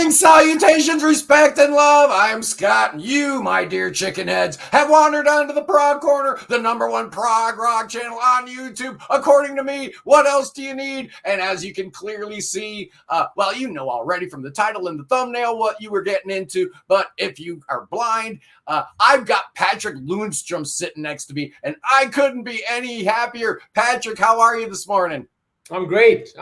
Greetings, salutations, respect, and love. I am Scott, and you, my dear chicken heads, have wandered onto the Prog Corner, the #1 prog rock channel on YouTube. According to me, what else do you need? And as you can clearly see, well, you know already from the title and the thumbnail what you were getting into. But if you are blind, I've got Patrik Lundström sitting next to me, and I couldn't be any happier. Patrik, how are you this morning? I'm great.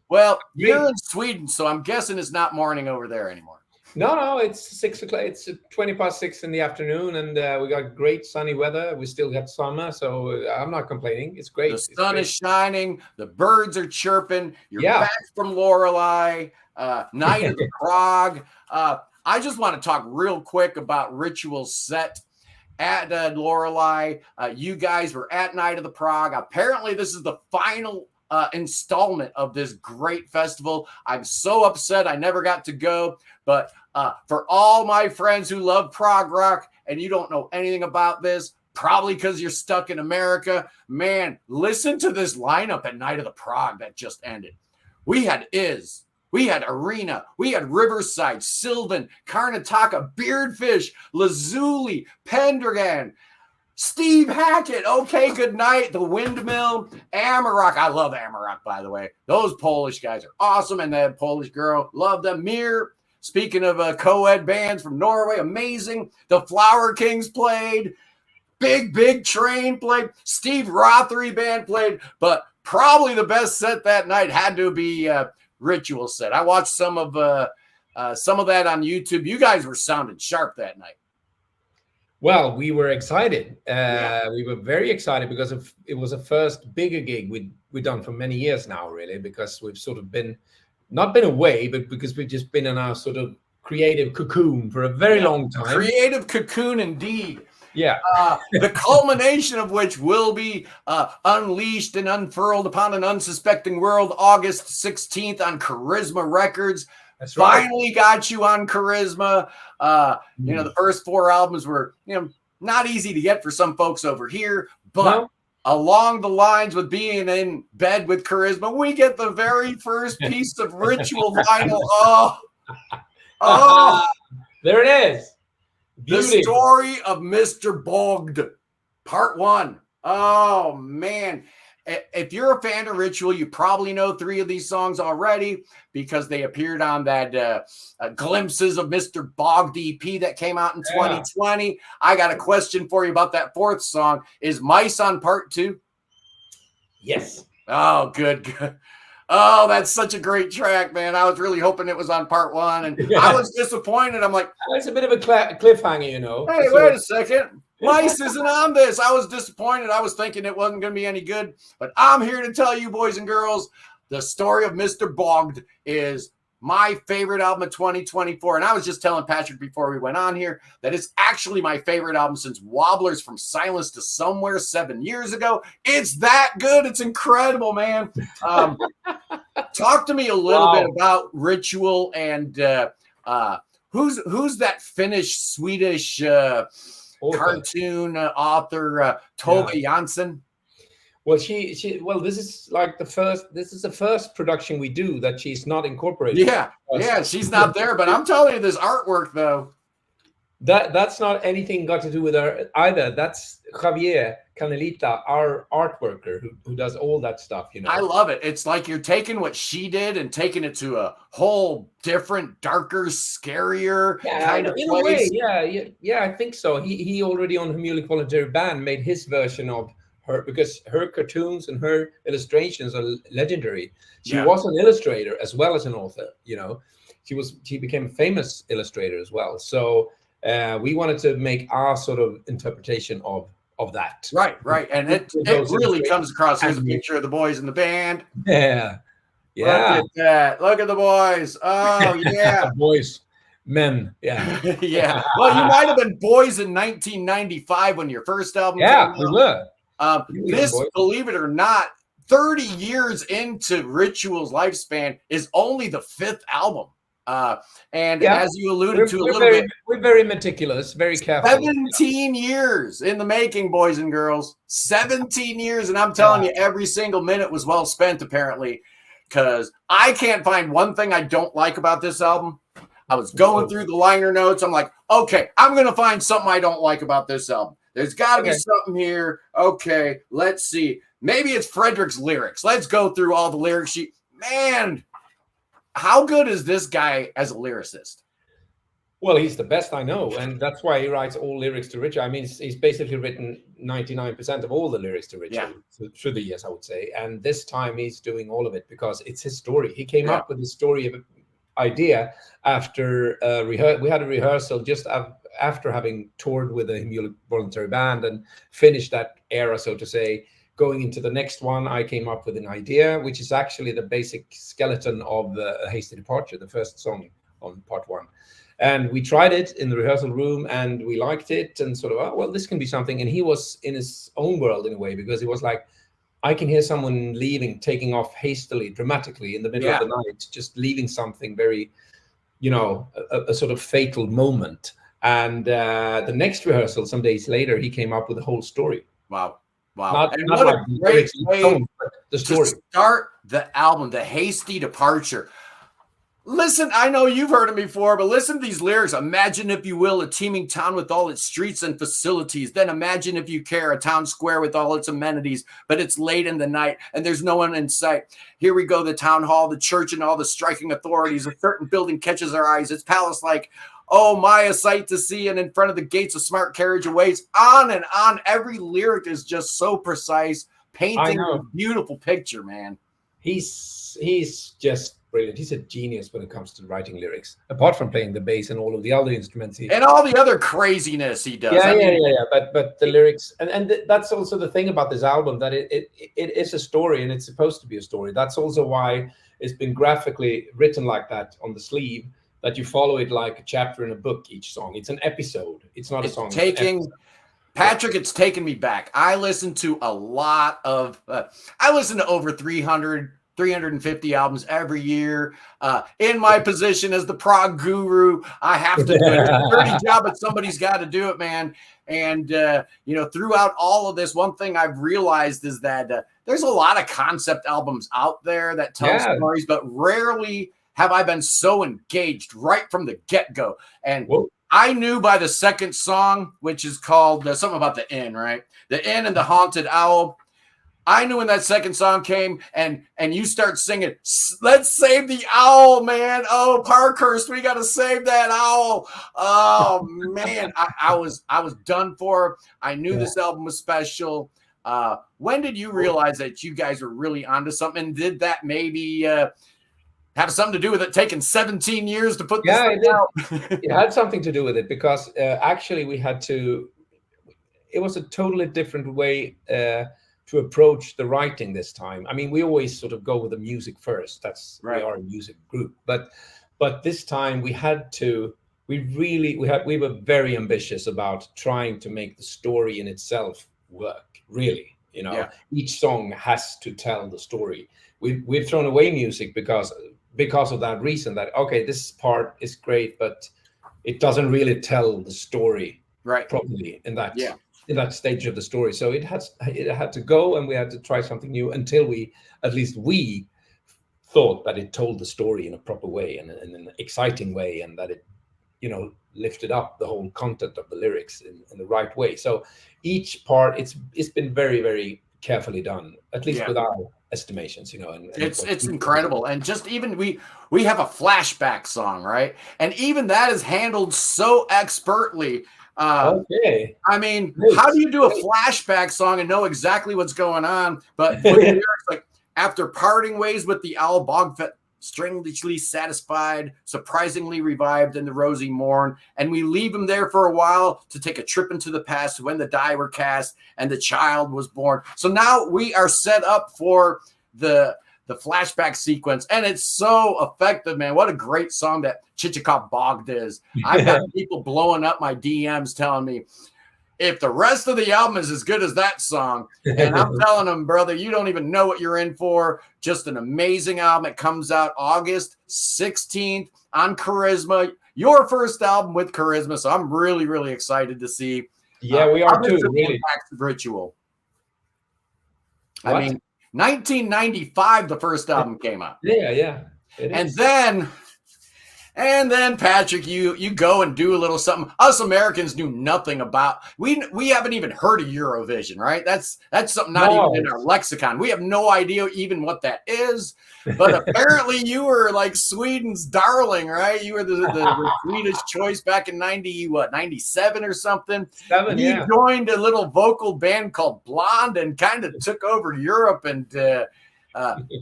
Well, you're in Sweden, so I'm guessing it's not morning over there anymore. No, it's 6 o'clock. It's 20 past 6 in the afternoon, and we got great sunny weather. We still got summer, so I'm not complaining. It's great. The sun is shining. The birds are chirping. You're back from Laurelai, Night of the Prog. I just want to talk real quick about Ritual's set at Laurelai. You guys were at Night of the Prog. Apparently, this is the final installment of this great festival. I'm so upset I never got to go, but for all my friends who love prog rock and you don't know anything about this, probably because you're stuck in America, man, listen to this lineup at Night of the Prog that just ended. We had we had Arena, we had Riverside, Sylvan, Karnataka, Beardfish, Lazuli, Pendragon, Steve Hackett, Okay Goodnight, The Windmill, Amarok. I love Amarok, by the way. Those Polish guys are awesome, and that Polish girl, love them. Mir, speaking of co-ed bands from Norway, amazing. The Flower Kings played. Big Train played. Steve Rothery band played. But probably the best set that night had to be Ritual set. I watched some of that on YouTube. You guys were sounding sharp that night. Well, we were excited. We were very excited because it was the first bigger gig we've done for many years now, really, because we've sort of not been away, but because we've just been in our sort of creative cocoon for a very long time. Creative cocoon indeed. Yeah. The culmination of which will be unleashed and unfurled upon an unsuspecting world August 16th on Charisma Records. That's right. Finally got you on Charisma. You know, the first 4 albums were, not easy to get for some folks over here, but along the lines with being in bed with Charisma, we get the very first piece of Ritual vinyl. There it is. Beauty. The Story of Mr. Bogd, Part 1. Oh, man. If you're a fan of Ritual, you probably know 3 of these songs already because they appeared on that Glimpses of Mr. Bogd EP that came out in 2020. I got a question for you about that 4th song. Is Mice on Part 2? Yes. Oh, good. Oh, that's such a great track, man. I was really hoping it was on Part 1, and I was disappointed. I'm like, it's a bit of a cliffhanger, Hey, wait a second. Mice isn't on this. I was disappointed. I was thinking it wasn't going to be any good. But I'm here to tell you, boys and girls, The Story of Mr. Bogd is my favorite album of 2024. And I was just telling Patrik before we went on here that it's actually my favorite album since Wobblers from Silence to Somewhere 7 years ago. It's that good. It's incredible, man. Talk to me a little bit about Ritual and who's that Finnish Swedish cartoon author Tove Jansson. Well, this is the first production we do that she's not incorporated. Yeah, she's not there, but I'm telling you, this artwork though. That's not anything got to do with her either. That's Javier Canelita, our art worker, who does all that stuff. I love it. It's like you're taking what she did and taking it to a whole different, darker, scarier kind of place. Yeah, I think so. He already on Hemulek Voluntary Band made his version of her because her cartoons and her illustrations are legendary. She was an illustrator as well as an author. She became a famous illustrator as well. So. We wanted to make our sort of interpretation of that. Right. And it really comes across. Here's a picture of the boys in the band. Yeah. Look at that. Look at the boys. Oh, yeah. Boys. Men. Yeah. Yeah. Well, you might have been boys in 1995 when your first album came out. We were. Believe it or not, 30 years into Ritual's lifespan is only the 5th album. As you alluded to a little bit, we're very meticulous, very careful. 17 years in the making, boys and girls. 17 years, and I'm telling you, every single minute was well spent, apparently, because I can't find one thing I don't like about this album. I was going through the liner notes. I'm like, okay, I'm going to find something I don't like about this album. There's got to be something here. Okay, let's see. Maybe it's Frederick's lyrics. Let's go through all the lyric sheet. Man, how good is this guy as a lyricist? Well, he's the best I know, and that's why he writes all lyrics to Ritual. I mean, he's basically written 99% of all the lyrics to Ritual through the years, I would say. And this time he's doing all of it because it's his story. He came up with the story of idea after we had a rehearsal just after having toured with a voluntary band and finished that era, so to say. Going into the next one, I came up with an idea, which is actually the basic skeleton of A Hasty Departure, the first song on part 1. And we tried it in the rehearsal room and we liked it and sort of, oh, well, this can be something. And he was in his own world in a way, because he was like, I can hear someone leaving, taking off hastily, dramatically in the middle of the night, just leaving something very, a sort of fatal moment. And the next rehearsal, some days later, he came up with the whole story. Wow. Not And what what like a great way the story. to start the album, The Hasty Departure. Listen, I know you've heard them before, but listen to these lyrics. Imagine, if you will, a teeming town with all its streets and facilities. Then imagine, if you care, a town square with all its amenities, but it's late in the night and there's no one in sight. Here we go, the town hall, the church, and all the striking authorities. A certain building catches our eyes. It's palace-like. Oh, my, a sight to see, and in front of the gates a smart carriage awaits. On and on. Every lyric is just so precise, painting a beautiful picture, man. He's just brilliant. He's a genius when it comes to writing lyrics, apart from playing the bass and all of the other instruments. And all the other craziness he does. But the lyrics, and that's also the thing about this album, that it is a story, and it's supposed to be a story. That's also why it's been graphically written like that on the sleeve, that you follow it like a chapter in a book, each song. It's an episode. It's not a song. Patrik, it's taken me back. I listen to a lot of, I listen to over 350 albums every year. In my position as the prog guru, I have to do it. It's a dirty job, but somebody's got to do it, man. And, throughout all of this, one thing I've realized is that there's a lot of concept albums out there that tell stories, but rarely have I been so engaged right from the get-go. And I knew by the second song, which is called something about the inn, right? The Inn and the Haunted Owl. I knew when that second song came and you start singing, let's save the owl, man. Oh, Parkhurst, we got to save that owl. Oh, man, I was done for. I knew this album was special. When did you realize that you guys were really onto something? And did that maybe have something to do with it taking 17 years to put this thing out? It had something to do with it, because actually it was a totally different way to approach the writing this time. I mean, we always sort of go with the music first. That's right. We are a music group, but this time we were very ambitious about trying to make the story in itself work. Really, each song has to tell the story. We've thrown away music because of that reason, that this part is great, but it doesn't really tell the story properly in that stage of the story. So it had to go, and we had to try something new until we thought that it told the story in a proper way and in an exciting way, and that it lifted up the whole content of the lyrics in the right way. So each part, it's been very, very carefully done, at least with our estimations, and it's incredible. And just even we have a flashback song, right? And even that is handled so expertly. I mean, how do you do a flashback song and know exactly what's going on? But with the lyrics, like, after parting ways with the owl, Bogd strangely satisfied, surprisingly revived in the rosy morn, and we leave him there for a while to take a trip into the past when the die were cast and the child was born. So now we are set up for the flashback sequence, and it's so effective, man. What a great song that Chichikov Bogd is. I've got people blowing up my DMs telling me, if the rest of the album is as good as that song, and I'm telling them, brother, you don't even know what you're in for. Just an amazing album. It comes out August 16th on Charisma, your first album with Charisma. So I'm really, really excited to see. Yeah, we are too. Really. Ritual. What? I mean, 1995, the first album came out. Yeah. And then And then Patrik, you go and do a little something. Us Americans knew nothing about. We haven't even heard of Eurovision, right? That's something not even in our lexicon. We have no idea even what that is. But apparently you were like Sweden's darling, right? You were the Swedish choice back in 97 or something. You joined a little vocal band called Blonde and kind of took over Europe and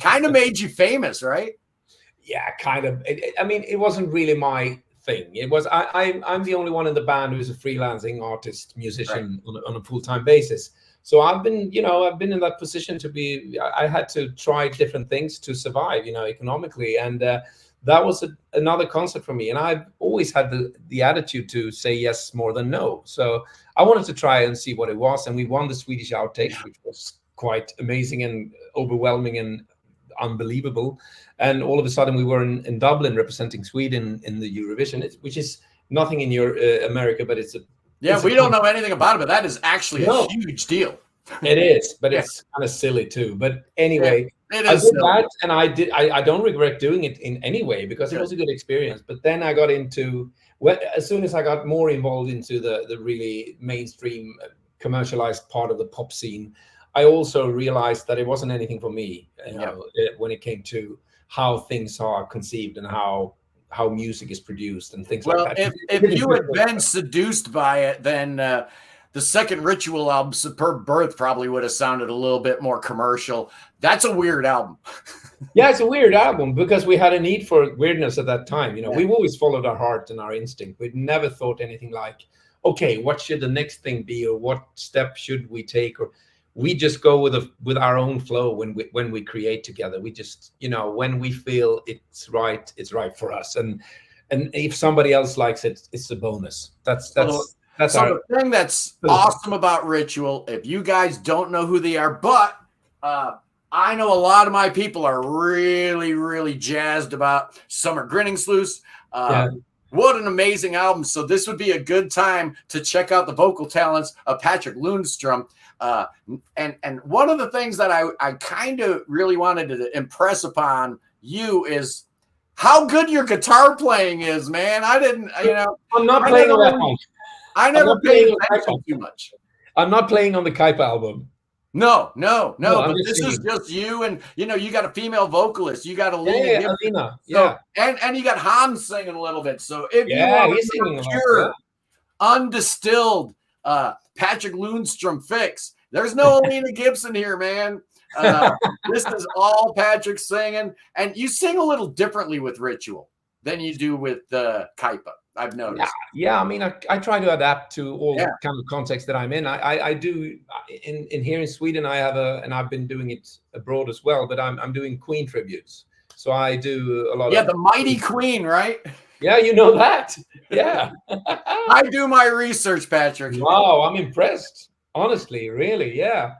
kind of made you famous, right? Yeah, kind of. I mean, it wasn't really my thing. It was I'm the only one in the band who's a freelancing artist, musician on a full-time basis. So I've been in that position to be. I had to try different things to survive, economically, and that was another concept for me. And I've always had the attitude to say yes more than no. So I wanted to try and see what it was, and we won the Swedish outtakes, which was quite amazing and overwhelming and unbelievable. And all of a sudden we were in Dublin representing Sweden in the Eurovision, which is nothing in your America, but it's we don't know anything about it, but that is actually a huge deal. It is, but it's kind of silly too. But anyway, I did that, and I don't regret doing it in any way because it was a good experience. But then I got into, as soon as I got more involved into the really mainstream commercialized part of the pop scene, I also realized that it wasn't anything for me, when it came to how things are conceived and how music is produced and things like that. If you had been seduced by it, then the second Ritual album, Superb Birth, probably would have sounded a little bit more commercial. That's a weird album. Yeah, it's a weird album because we had a need for weirdness at that time. We've always followed our heart and our instinct. We'd never thought anything like, okay, what should the next thing be, or what step should we take, or we just go with our own flow when we create together. We just, when we feel it's right for us. And if somebody else likes it, it's a bonus. That's the thing that's awesome about Ritual. If you guys don't know who they are, but I know a lot of my people are really, really jazzed about Summer Grinning Sluice. What an amazing album. So this would be a good time to check out the vocal talents of Patrik Lundström. And one of the things that I kind of really wanted to impress upon you is how good your guitar playing is, man. I'm not playing on that one. I never paid attention too much. I'm not playing on the Kaipa album. No, but this is just you, and you got a female vocalist, you got a lead, Alina, and you got Hans singing a little bit. So if you want a pure, undistilled Patrik Lundström fix, there's no Alina Gibson here, man. This is all Patrik singing, and you sing a little differently with Ritual than you do with Kaipa. I've noticed. Yeah. I mean, I try to adapt to all kind of context that I'm in. I do in here in Sweden. I have and I've been doing it abroad as well. But I'm doing Queen tributes. So I do a lot. Yeah, the mighty Queen, right? Yeah, you know that. Yeah. I do my research, Patrik. Wow, I'm impressed. Honestly, really, yeah.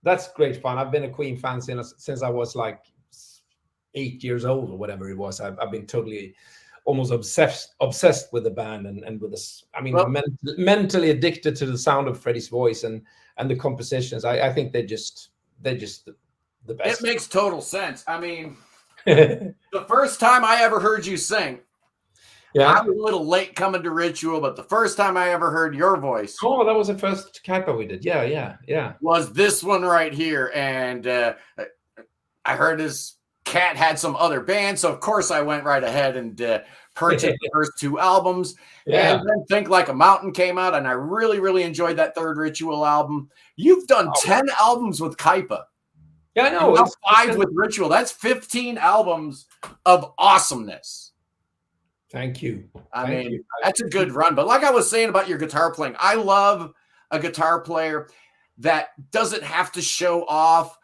That's great fun. I've been a Queen fan since I was like 8 years old or whatever it was. I've been totally, almost obsessed with the band and with this. I mean, mentally addicted to the sound of Freddie's voice and the compositions. I think they're just the best. It makes total sense. I mean, the first time I ever heard you sing, I was a little late coming to Ritual, but the first time I ever heard your voice. Oh, that was the first Kaipa we did. Yeah. Was this one right here. And I heard his Cat had some other bands. So, of course, I went right ahead and purchased the first two albums. Yeah. And then Think Like a Mountain came out, and I really, really enjoyed that third Ritual album. You've done 10 albums with Kaipa. Yeah, I know. It's 5 with Ritual. That's 15 albums of awesomeness. Thank you. I mean, that's a good run. But like I was saying about your guitar playing, I love a guitar player that doesn't have to show off.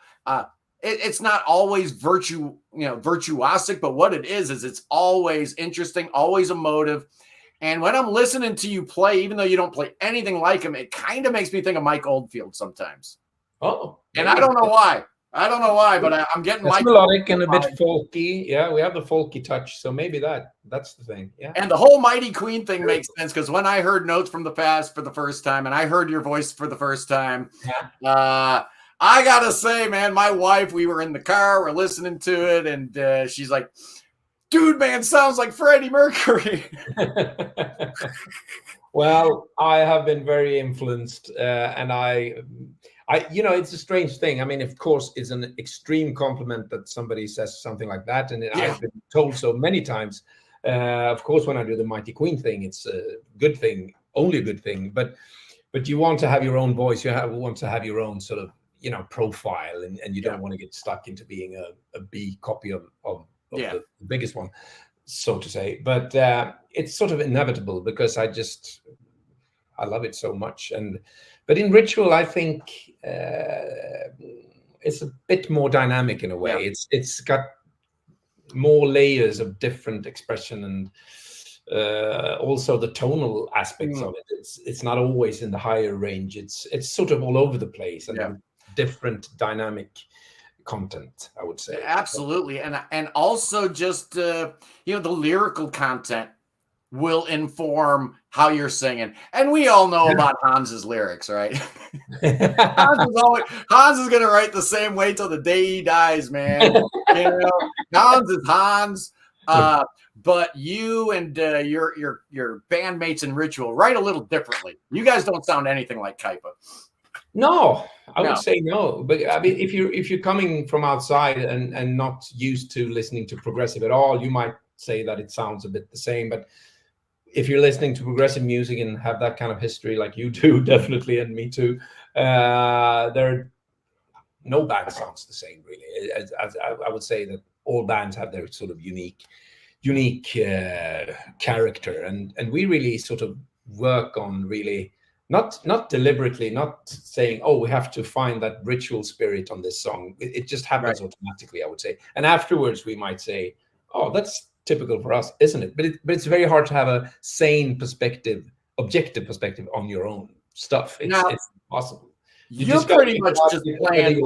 It's not always virtuosic, but what it is it's always interesting, always emotive. And when I'm listening to you play, even though you don't play anything like him, it kind of makes me think of Mike Oldfield sometimes. Oh. And I don't know why. But I'm getting Mike melodic and a bit folky. Yeah, we have the folky touch. So maybe that's the thing. Yeah. And the whole Mighty Queen thing makes sense because when I heard Notes from the Past for the first time and I heard your voice for the first time, I gotta say, man, my wife, we were in the car, we're listening to it, and she's like, dude, man, sounds like Freddie Mercury. Well, I have been very influenced, and I, it's a strange thing. I mean, of course, it's an extreme compliment that somebody says something like that, and I've been told so many times. Of course, when I do the Mighty Queen thing, it's a good thing, only a good thing. But you want to have your own voice. You want to have your own sort of profile, and you don't want to get stuck into being a B copy of the biggest one, so to say. But it's sort of inevitable because I love it so much. But in Ritual, I think it's a bit more dynamic in a way. It's got more layers of different expression, and also the tonal aspects of it. It's not always in the higher range. It's sort of all over the place, and different dynamic content, I would say. Absolutely. And also just the lyrical content will inform how you're singing. And we all know about Hans's lyrics, right? Hans is gonna write the same way till the day he dies, man. Hans is Hans. But you and your bandmates in Ritual write a little differently. You guys don't sound anything like Kaipa. No, I would say no. But I mean, if you're coming from outside and not used to listening to progressive at all, you might say that it sounds a bit the same. But if you're listening to progressive music and have that kind of history like you do, definitely, and me too, no band sounds the same, really. As I would say that all bands have their sort of unique character, and we really sort of work on really not deliberately, not saying, oh, we have to find that Ritual spirit on this song. It just happens automatically, I would say. And afterwards we might say, oh, that's typical for us, isn't it? But it's very hard to have a sane perspective, objective perspective on your own stuff. It's impossible. You're pretty much just playing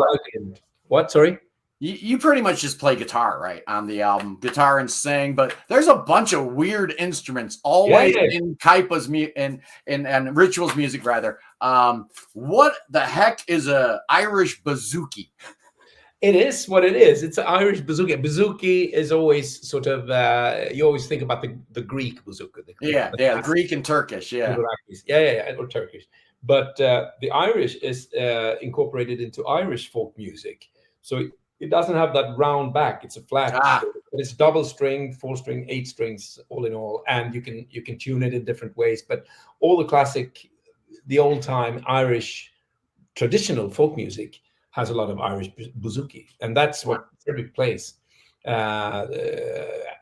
what? Sorry? You pretty much just play guitar, right, on the album, guitar and sing, but there's a bunch of weird instruments always in Kaipa's and Ritual's music, rather. What the heck is a Irish bouzouki? It is what it is. It's an Irish bouzouki. Bouzouki is always sort of you always think about the Greek bouzouki. The Greek and Turkish, or Turkish. But the Irish is incorporated into Irish folk music, so it doesn't have that round back. It's a flat, but it's double string, 4-string, 8 strings, all in all, and you can tune it in different ways. But all the classic, the old time Irish traditional folk music has a lot of Irish bouzouki, and that's what Patrik plays,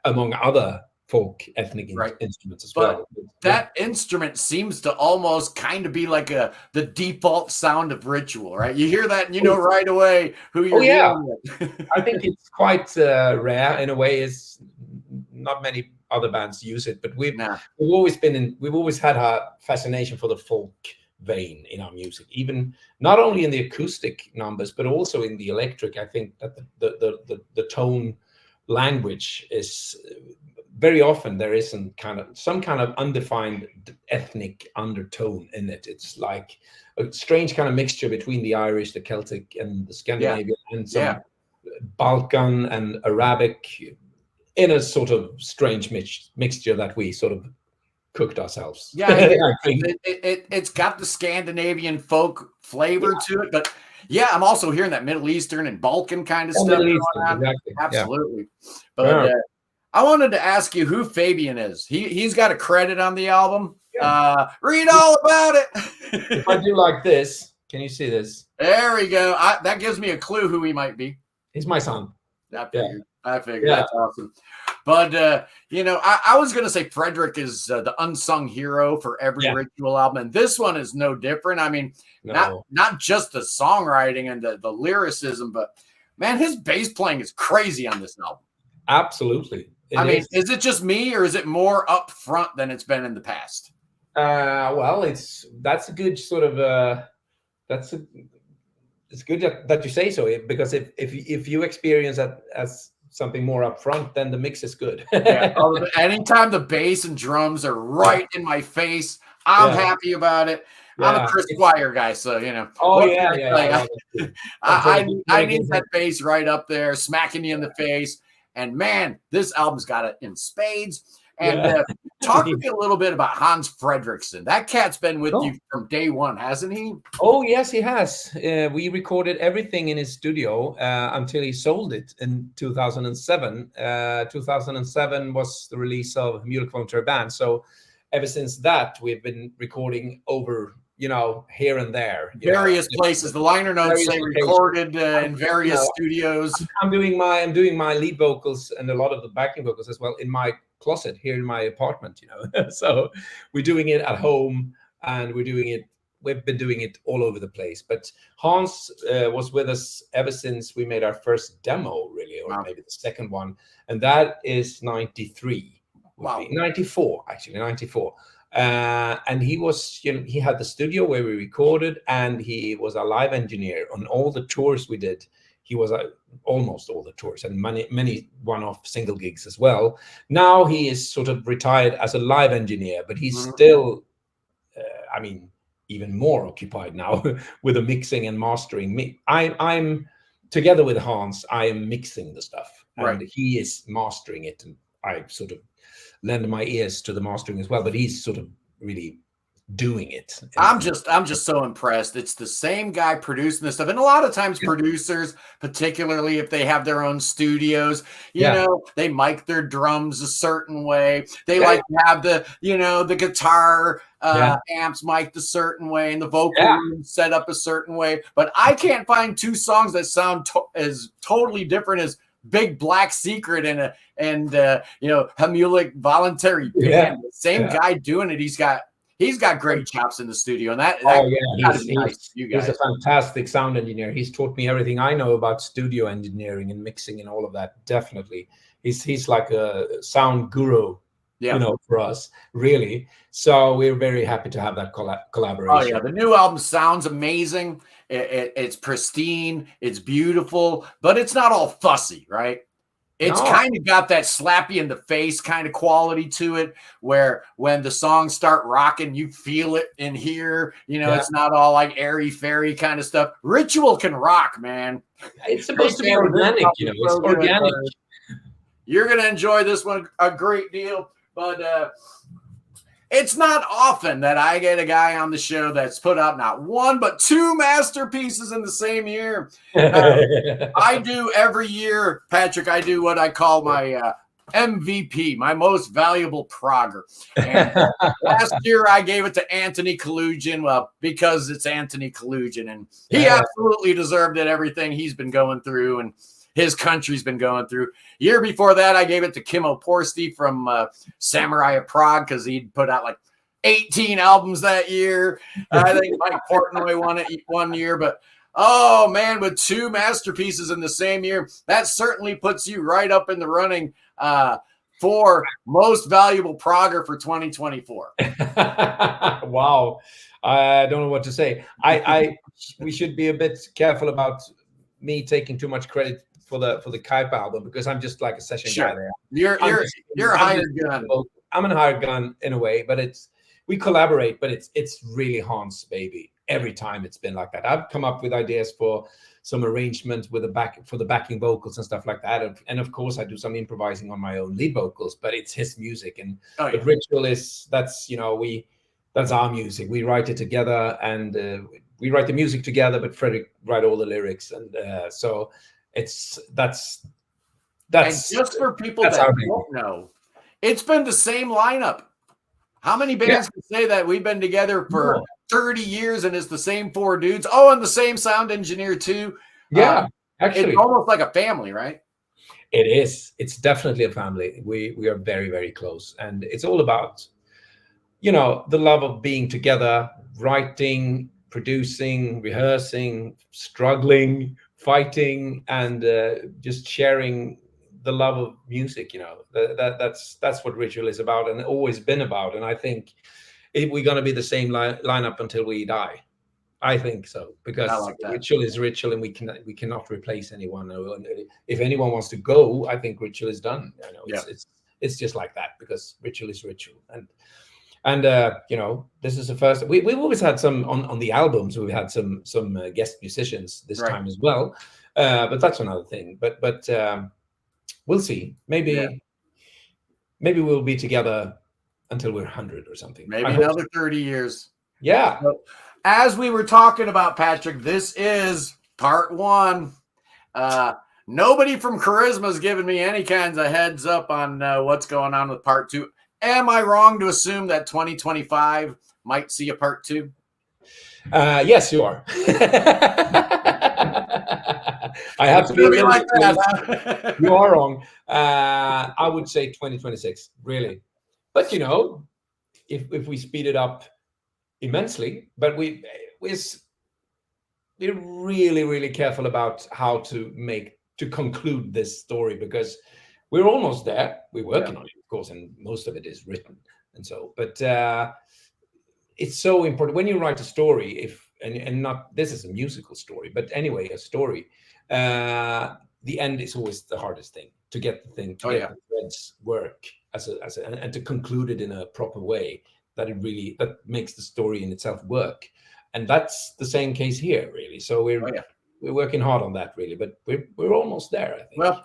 among other folk ethnic instruments as well. That instrument seems to almost kind of be like the default sound of Ritual, right? You hear that and you know right away who you're dealing with. I think it's quite rare in a way. Is not many other bands use it, but we've always had a fascination for the folk vein in our music, even not only in the acoustic numbers but also in the electric. I think that the tone language is very often there isn't some kind of undefined ethnic undertone in it. It's like a strange kind of mixture between the Irish, the Celtic, and the Scandinavian, and some Balkan and Arabic in a sort of strange mixture that we sort of cooked ourselves. It's got the Scandinavian folk flavor to it, but I'm also hearing that Middle Eastern and Balkan kind of stuff going on. Exactly. Absolutely. But I wanted to ask you who Fabian is. He's got a credit on the album. Read all about it. If I do like this, can you see this? There we go. That gives me a clue who he might be. He's my son. I figured. That's awesome. But I was going to say Frederick is the unsung hero for every Ritual album, and this one is no different. I mean, not just the songwriting and the lyricism, but man, his bass playing is crazy on this album. Absolutely. Is it just me, or is it more up front than it's been in the past? Well, that's a good sort of it's good that you say so, because if you experience that as something more up front, then the mix is good. Anytime the bass and drums are right in my face, I'm happy about it. I'm a Chris Squire guy, so I need that bass right up there, smacking you in the face. And man, this album's got it in spades. And talk to me a little bit about Hans Fredriksson. That cat's been with you from day one, hasn't he? Oh, yes, he has. We recorded everything in his studio until he sold it in 2007. 2007 was the release of Music Voluntary Band. So ever since that, we've been recording over, here and there. Various places. The liner notes say recorded in various studios. I'm doing my lead vocals and a lot of the backing vocals as well in my closet here in my apartment, So we're doing it at home, and we've been doing it all over the place. But Hans was with us ever since we made our first demo, really, or maybe the second one, and that is 93. Wow. 94, actually, 94. And he was, he had the studio where we recorded, and he was a live engineer on all the tours we did. He was almost all the tours, and many one-off single gigs as well. Now he is sort of retired as a live engineer, but he's still, even more occupied now with the mixing and mastering. I'm together with Hans. I am mixing the stuff, and he is mastering it, and I sort of lend my ears to the mastering as well. But he's sort of really doing it. I'm just so impressed. It's the same guy producing this stuff, and a lot of times producers, particularly if they have their own studios, they mic their drums a certain way. They like to have the guitar amps mic'd a certain way, and the vocal room set up a certain way. But I can't find two songs that sound as totally different as Big Black Secret and Hamulik Voluntary Band. The same guy doing it. He's got great chops in the studio, and he's a fantastic sound engineer. He's taught me everything I know about studio engineering and mixing and all of that. Definitely, he's like a sound guru, for us, really. So we're very happy to have that collaboration. Oh yeah, the new album sounds amazing. It's pristine, it's beautiful, but it's not all fussy, right? It's kind of got that slap you in the face kind of quality to it, where when the songs start rocking, you feel it in here. It's not all like airy fairy kind of stuff. Ritual can rock, man. It's supposed to be organic, it's organic. You're going to enjoy this one a great deal, but it's not often that I get a guy on the show that's put out not one, but two masterpieces in the same year. I do every year, Patrik, I do what I call my MVP, my most valuable progger. And last year I gave it to Anthony Kalugin, because it's Anthony Kalugin, and he absolutely deserved it, everything he's been going through and his country's been going through. Year before that, I gave it to Kim Oporsti from Samurai of Prague, because he'd put out like 18 albums that year. I think Mike Portnoy won it one year, but oh man, with two masterpieces in the same year, that certainly puts you right up in the running for most valuable progger for 2024. Wow. I don't know what to say. We should be a bit careful about me taking too much credit for the Kaipa album, because I'm just like a session guy there. You're a hired gun. I'm a hired gun in a way, but we collaborate, but it's really Hans' baby. Every time it's been like that. I've come up with ideas for some arrangement with the backing vocals and stuff like that, and of course I do some improvising on my own lead vocals, but it's his music. And the Ritual that's our music. We write it together, and we write the music together, but Fredrik write all the lyrics, and so that's and just for people that don't know, it's been the same lineup. How many bands can say that we've been together for 30 years and it's the same four dudes? Oh, and the same sound engineer too. Actually, it's almost like a family, right? It is. It's definitely a family. We are very, very close, and it's all about the love of being together, writing, producing, rehearsing, struggling, fighting, and just sharing the love of music. That's what Ritual is about, and always been about. And I think we're going to be the same lineup until we die. I think so, because Ritual is Ritual, and we cannot replace anyone. If anyone wants to go, I think Ritual is done. It's just like that, because Ritual is Ritual. And this is the first. We've always had some on the albums. We've had some guest musicians this time as well, but that's another thing. But we'll see. Maybe we'll be together until we're 100 or something. Maybe another 30 years. Yeah. So, as we were talking about, Patrik, this is part 1. Nobody from Charisma has given me any kinds of heads up on what's going on with part 2. Am I wrong to assume that 2025 might see a part 2? Yes, you are. I have to be like that. You are wrong. I would say 2026, really. But if we speed it up immensely, but we're really, really careful about how to conclude this story, because we're almost there. We're working on it, of course, and most of it is written and so. But it's so important when you write a story. And not this is a musical story, but anyway, a story. The end is always the hardest thing, to get the thing to get the threads work and to conclude it in a proper way that makes the story in itself work. And that's the same case here, really. So we're working hard on that, really, but we're almost there, I think. Well,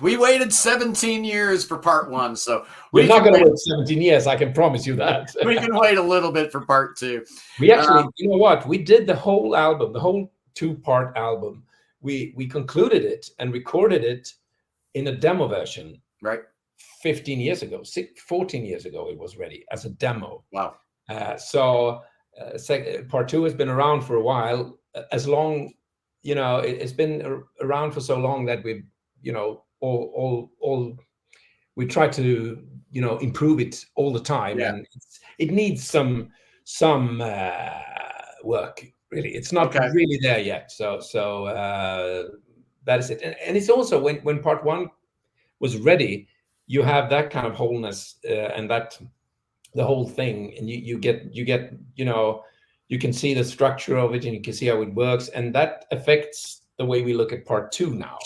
we waited 17 years for part 1, so we're not going to wait 17 years. I can promise you that. We can wait a little bit for part 2. We actually, you know what? We did the whole album, the whole 2-part album. We concluded it and recorded it in a demo version. Right. 14 years ago, it was ready as a demo. Wow. So part 2 has been around for a while, as long. It's been around for so long that we've, we try to, improve it all the time, and it needs some work. Really, it's not really there yet. So that is it. And it's also when part 1 was ready, you have that kind of wholeness and that the whole thing, and you get you can see the structure of it, and you can see how it works, and that affects the way we look at part 2 now.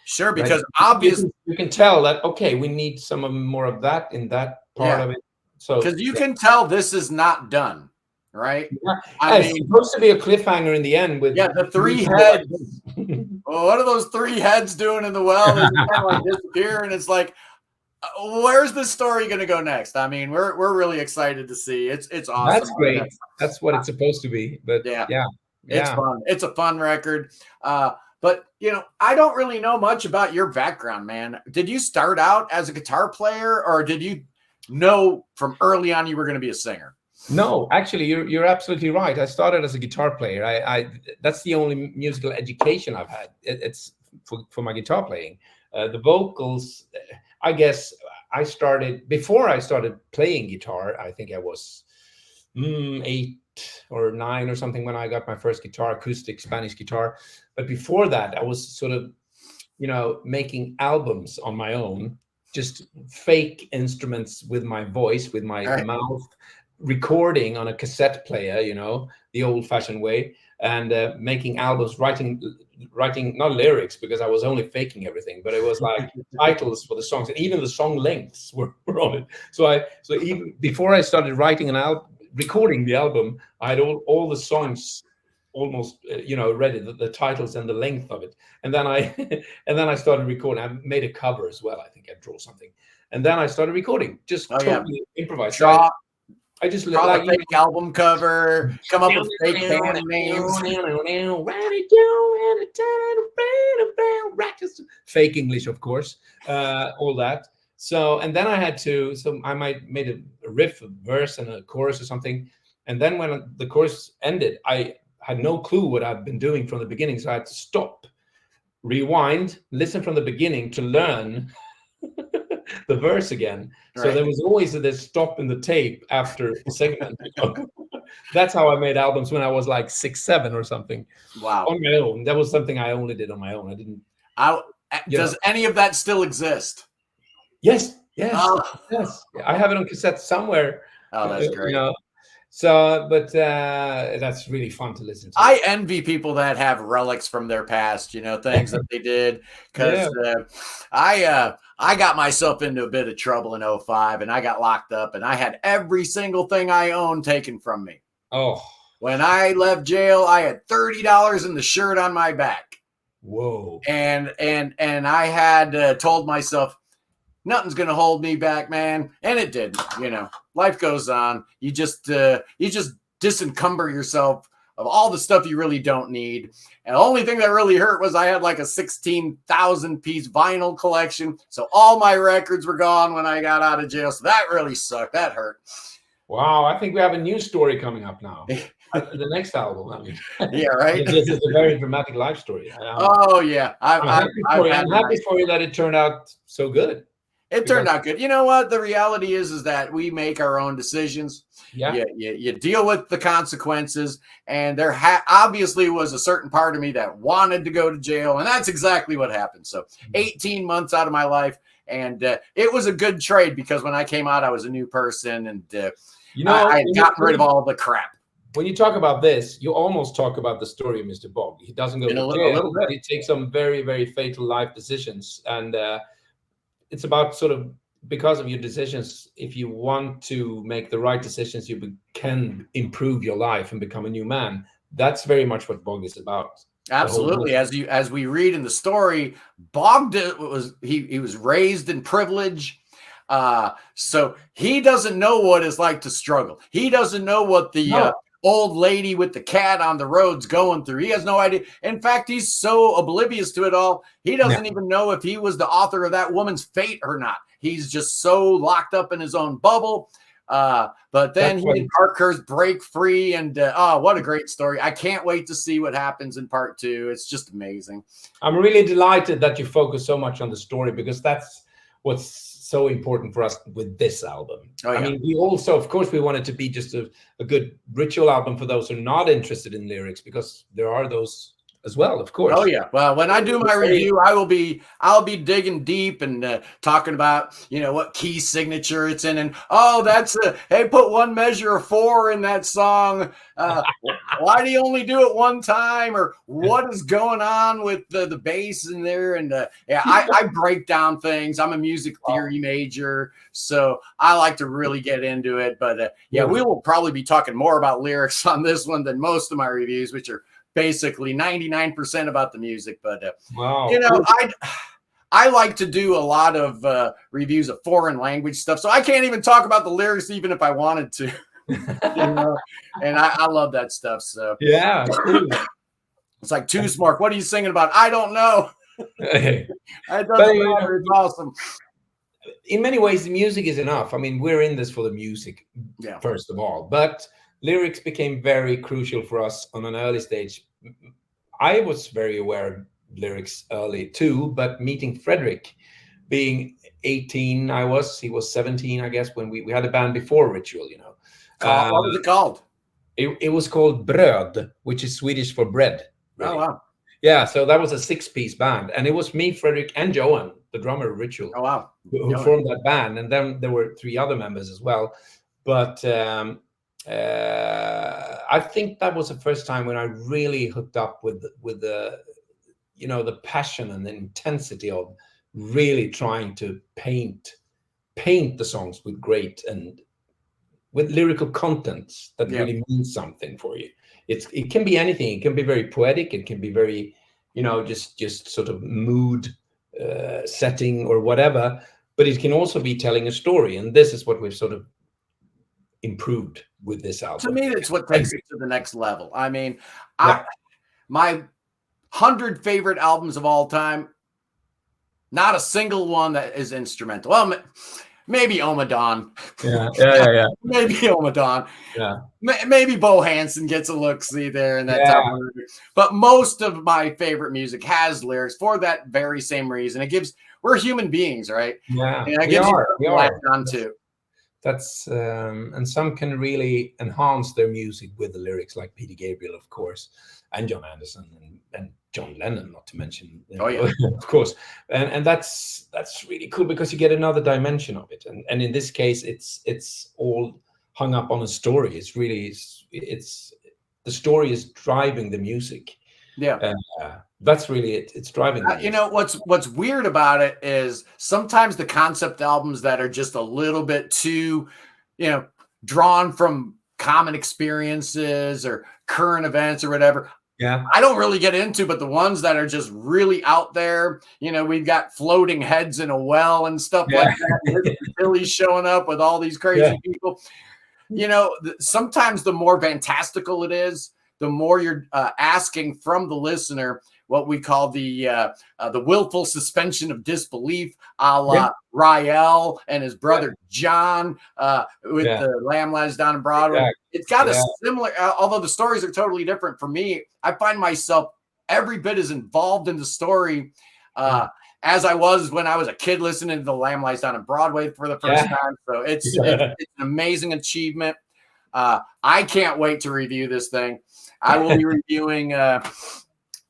Sure, because obviously you can tell that we need some more of that in that part of it. So because you can tell this is not done, right? It's supposed to be a cliffhanger in the end with the 3 heads. Well, what are those 3 heads doing in the well? They kind of disappear, and it's like, where's this story going to go next? I mean, we're really excited to see. It's awesome. That's great. That's what it's supposed to be. But it's fun. It's a fun record. But I don't really know much about your background, man. Did you start out as a guitar player, or did you know from early on you were going to be a singer? No, actually, you're absolutely right. I started as a guitar player. I that's the only musical education I've had. It's for my guitar playing. The vocals, I guess before I started playing guitar, I think I was 8 or 9 or something when I got my first guitar, acoustic Spanish guitar. But before that, I was sort of, making albums on my own, just fake instruments with my voice, with my mouth, recording on a cassette player, the old-fashioned way, and making albums, writing not lyrics, because I was only faking everything, but it was like titles for the songs, and even the song lengths were on it. So even before I started writing recording the album, I had all the songs almost ready, the titles and the length of it, and then I started recording. I made a cover as well. I think I drew something, and then I started recording, just totally improvised. I just like a fake album cover, come up with fake band names, fake English, of course, all that. So, and then I made a riff, a verse, and a chorus or something. And then when the chorus ended, I had no clue what I've been doing from the beginning, so I had to stop, rewind, listen from the beginning to learn the verse again. So there was always this stop in the tape after a segment. That's how I made albums when I was like 6, 7 or something. Wow. On my own. That was something I only did on my own. I didn't. Does any of that still exist? Yes. Yes. I have it on cassette somewhere. Oh, that's great. So, but that's really fun to listen to. I envy people that have relics from their past, things that they did. Because I got myself into a bit of trouble in 2005, and I got locked up, and I had every single thing I owned taken from me. Oh. When I left jail, I had $30 in the shirt on my back. Whoa. And I had told myself, nothing's going to hold me back, man. And it didn't. You know, life goes on. You just disencumber yourself of all the stuff you really don't need. And the only thing that really hurt was I had like a 16,000 piece vinyl collection. So all my records were gone when I got out of jail. So that really sucked. That hurt. Wow. I think we have a new story coming up now. The next album, I mean. Yeah, right. This is a very dramatic life story. Oh, yeah. I'm happy for you that it turned out so good. It turned out good. You know what? The reality is that we make our own decisions. Yeah. You deal with the consequences. And there obviously was a certain part of me that wanted to go to jail. And that's exactly what happened. So 18 months out of my life. And it was a good trade because when I came out, I was a new person. And I had gotten rid of all the crap. When you talk about this, you almost talk about the story of Mr. Bogd. He doesn't go to jail. He takes some very, very fatal life decisions. And it's about sort of, because of your decisions, if you want to make the right decisions, you can improve your life and become a new man. That's very much what Bogd is about. Absolutely. As we read in the story, Bogd he was raised in privilege. So he doesn't know what it's like to struggle. He doesn't know what the old lady with the cat on the road's going through. He has no idea. In fact, he's so oblivious to it all. He doesn't even know if he was the author of that woman's fate or not. He's just so locked up in his own bubble. But then he and Parkhurst break free, and what a great story. I can't wait to see what happens in part 2. It's just amazing. I'm really delighted that you focus so much on the story, because that's what's so important for us with this album. I mean, we also, of course, we want it to be just a good ritual album for those who are not interested in lyrics, because there are those as well, of course. Oh yeah. Well, when I do my review, I'll be digging deep and talking about, what key signature it's in, and that's hey, put one measure of 4 in that song. Why do you only do it one time, or what is going on with the bass in there? And I break down things. I'm a music theory major, so I like to really get into it. But we will probably be talking more about lyrics on this one than most of my reviews, which are basically 99% about the music. But I like to do a lot of reviews of foreign language stuff, so I can't even talk about the lyrics even if I wanted to. And I love that stuff. So yeah, it's like Too Smart. What are you singing about? I don't know. It doesn't matter. It's awesome. In many ways, the music is enough. I mean, we're in this for the music, first of all, but lyrics became very crucial for us on an early stage. I was very aware of lyrics early too, but meeting Fredrik, being 18, he was 17, I guess, when we had a band before Ritual, What was it called? It was called Bröd, which is Swedish for bread. Really. Oh, wow. Yeah, so that was a 6-piece band. And it was me, Fredrik, and Johan, the drummer of Ritual, who formed that band. And then there were 3 other members as well. But I think that was the first time when I really hooked up with the the passion and the intensity of really trying to paint the songs with great and with lyrical content that really means something for you. It can be anything. It can be very poetic. It can be very just sort of mood setting or whatever. But it can also be telling a story, and this is what we've sort of improved with this album. To me, it's what takes it to the next level. I mean, my 100 favorite albums of all time, not a single one that is instrumental. Well, maybe Omadon. Yeah. Maybe Omadon. Yeah. Maybe Bo Hansen gets a look-see there in that type of movie. But most of my favorite music has lyrics for that very same reason. We're human beings, right? Yeah, and we are. On too. That's and some can really enhance their music with the lyrics, like Peter Gabriel, of course, and John Anderson and John Lennon, not to mention, of course. And that's really cool, because you get another dimension of it. And in this case, it's all hung up on a story. It's really the story is driving the music. Yeah. That's really it. It's driving. What's weird about it is sometimes the concept albums that are just a little bit too, drawn from common experiences or current events or whatever, I don't really get into, but the ones that are just really out there, you know, we've got floating heads in a well and stuff like that. Billy's showing up with all these crazy people. You know, sometimes the more fantastical it is, the more you're asking from the listener what we call the willful suspension of disbelief, a la Rael and his brother John with the Lamb Lies Down on Broadway. Exactly. It's got a similar, although the stories are totally different. For me, I find myself every bit as involved in the story as I was when I was a kid listening to the Lamb Lies Down on Broadway for the first time. So it's an amazing achievement. I can't wait to review this thing. I will be reviewing.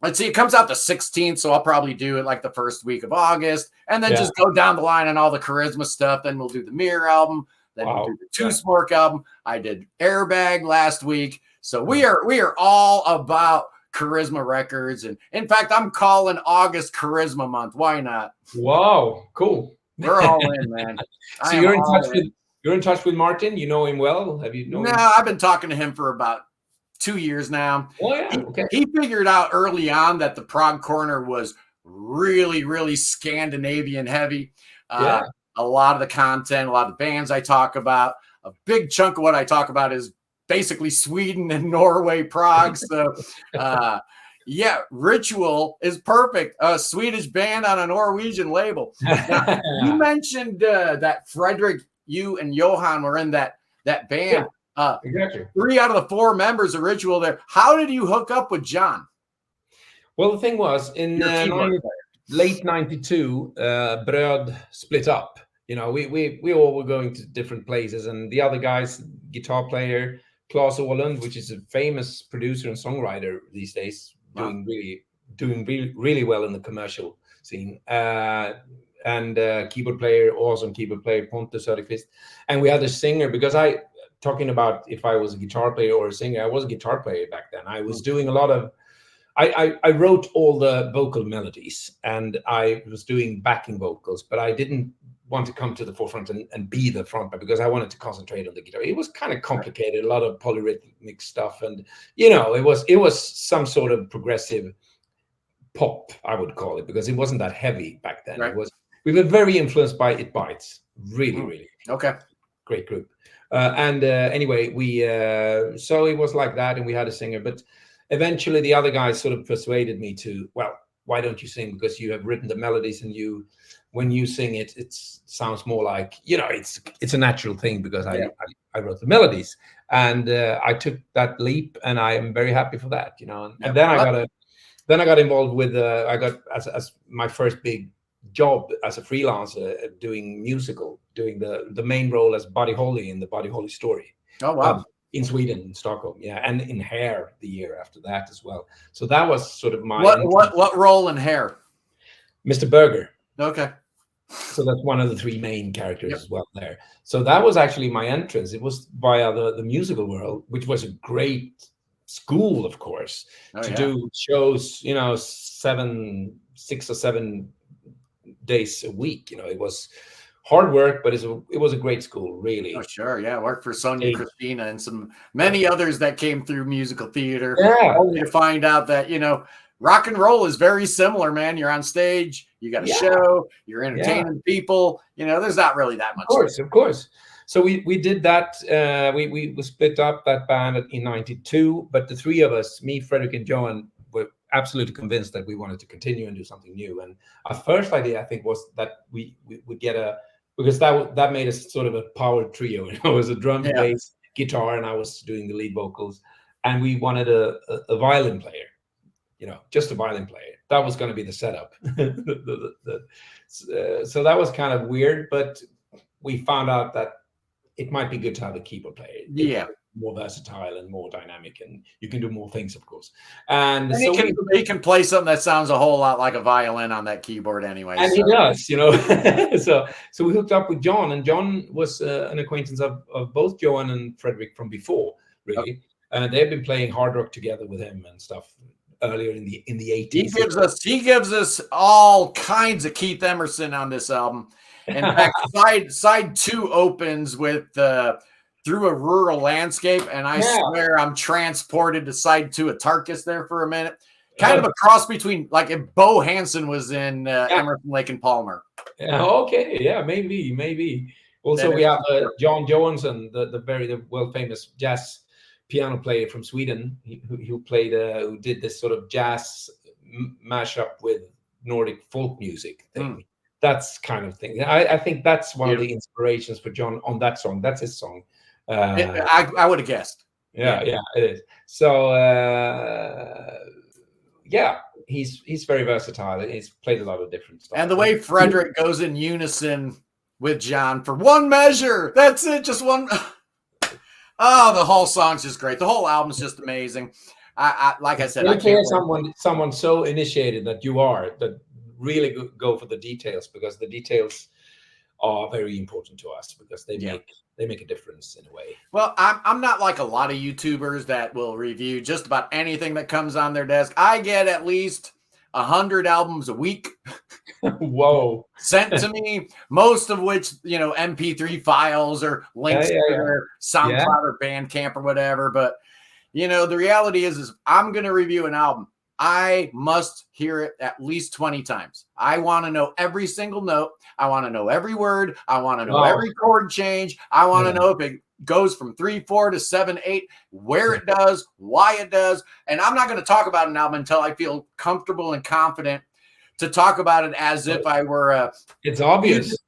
Let's see, it comes out the 16th, so I'll probably do it like the first week of August, and then just go down the line on all the Charisma stuff. Then we'll do the Mirror album. Then we'll do the Two Smork album. I did Airbag last week, so we are all about Charisma records, and in fact, I'm calling August Charisma month. Why not? Wow, cool. We're all in, man. So you're in touch with Martin. You know him well. Have you known him? I've been talking to him for about 2 years now. Oh, yeah. Okay. He figured out early on that the Prog Corner was really, really Scandinavian heavy. A lot of the content, a lot of the bands I talk about, a big chunk of what I talk about is basically Sweden and Norway prog. So, Ritual is perfect. A Swedish band on a Norwegian label. Now, you mentioned that Fredrik, you and Johan were in that band. Exactly. 3 out of the 4 members of Ritual there. How did you hook up with John? Well, the thing was, in late 92, Bröd split up. You know, we all were going to different places, and the other guys, guitar player Claes Åhlund, which is a famous producer and songwriter these days, doing really well in the commercial scene, and keyboard player, awesome keyboard player Pontus Söderqvist, and we had a singer, because talking about if I was a guitar player or a singer, I was a guitar player back then. I was doing a lot of, I wrote all the vocal melodies, and I was doing backing vocals, but I didn't want to come to the forefront and be the frontman, because I wanted to concentrate on the guitar. It was kind of complicated, a lot of polyrhythmic stuff, and you know, it was some sort of progressive pop, I would call it, because it wasn't that heavy back then. We were very influenced by It Bites, really great group. Anyway, so it was like that, and we had a singer, but eventually the other guys sort of persuaded me to, well, why don't you sing? Because you have written the melodies, and when you sing it, it sounds more like, you know, it's a natural thing, because I wrote the melodies, and I took that leap, and I am very happy for that, you know. And then I got involved with I got as my first big job as a freelancer, doing the main role as Buddy Holly in the Buddy Holly story. Oh wow! In Sweden, in Stockholm, and in Hair the year after that as well. So that was sort of my what role in Hair? Mr. Berger. Okay. So that's one of the 3 main characters as well there. So that was actually my entrance. It was via the musical world, which was a great school, of course, do shows, you know, 6 or 7 days a week. You know, it was hard work, but it was a great school, really. Oh, sure. Yeah. Worked for Sonia Christina and many others that came through musical theater. Only to find out that, you know, rock and roll is very similar, man. You're on stage, you got a show, you're entertaining people. You know, there's not really that much. Of course. So we did that. We split up that band in 92, but the 3 of us, me, Fredrik, and Johan, were absolutely convinced that we wanted to continue and do something new. And our first idea, I think, was that we would get because that made us sort of a power trio. It was a drum, bass, guitar, and I was doing the lead vocals. And we wanted a violin player, you know, just a violin player. That was going to be the setup. So that was kind of weird, but we found out that it might be good to have a keyboard player. Yeah. More versatile and more dynamic, and you can do more things, of course. And so he can play something that sounds a whole lot like a violin on that keyboard anyway. And he does, you know. so we hooked up with John, and John was an acquaintance of both Johan and Fredrik from before, really. And they've been playing hard rock together with him and stuff earlier in the 80s. He gives us all kinds of Keith Emerson on this album. In fact, side 2 opens with through a rural landscape, and I swear I'm transported to side to Tarkus there for a minute. Kind of a cross between like if Bo Hansen was in Emerson, Lake and Palmer. Yeah, okay, yeah, maybe. Also, we have John Johansson, the world famous jazz piano player from Sweden, who did this sort of jazz mashup with Nordic folk music thing. That's kind of thing. I think that's one of the inspirations for John on that song. That's his song. I would have guessed. Yeah, it is. So he's very versatile. He's played a lot of different stuff. And the way Frederick goes in unison with John for one measure. That's it, just one. Oh, the whole song's just great. The whole album's just amazing. I like I said, I hear someone so initiated that you are, that really go for the details, because the details are very important to us, because they make a difference in a way. Well, I'm not like a lot of YouTubers that will review just about anything that comes on their desk. I get at least 100 albums a week. Whoa. Sent to me, most of which, MP3 files or links to their SoundCloud or Bandcamp or whatever. But, the reality is I'm going to review an album. I must hear it at least 20 times. I want to know every single note. I want to know every word. I want to know every chord change. I want to know if it goes from 3/4 to 7/8, where it does, why it does. And I'm not going to talk about an album until I feel comfortable and confident to talk about it as if I were a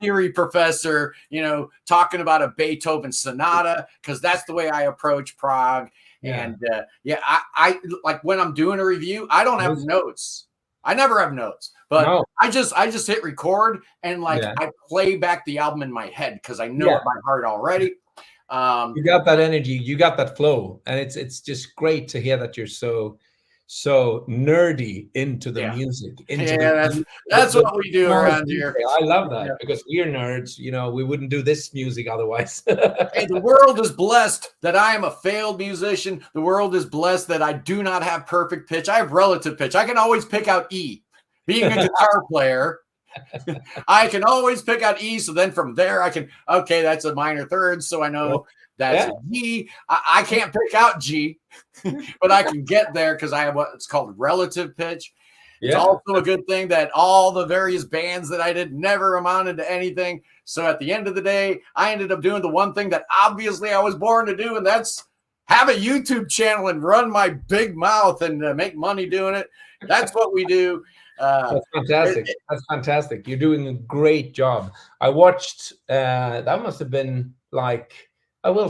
theory professor, talking about a Beethoven sonata, because that's the way I approach prog. Yeah. And I like when I'm doing a review, I don't have notes. I never have notes, but I just hit record and I play back the album in my head because I know it by heart already. You got that energy, you got that flow, and it's just great to hear that you're so nerdy into the music. That's what we do around here. I love that because we're nerds. We wouldn't do this music otherwise. Hey, the world is blessed that I am a failed musician. The world is blessed that I do not have perfect pitch. I have relative pitch. I can always pick out E. Being a guitar player, I can always pick out E. So then from there, I can, that's a minor third. So I know that's a G. I can't pick out G, but I can get there because I have what's called relative pitch. It's also a good thing that all the various bands that I did never amounted to anything. So at the end of the day, I ended up doing the one thing that obviously I was born to do, and that's have a YouTube channel and run my big mouth and make money doing it. That's what we do. That's fantastic. That's fantastic. You're doing a great job. I watched, that must have been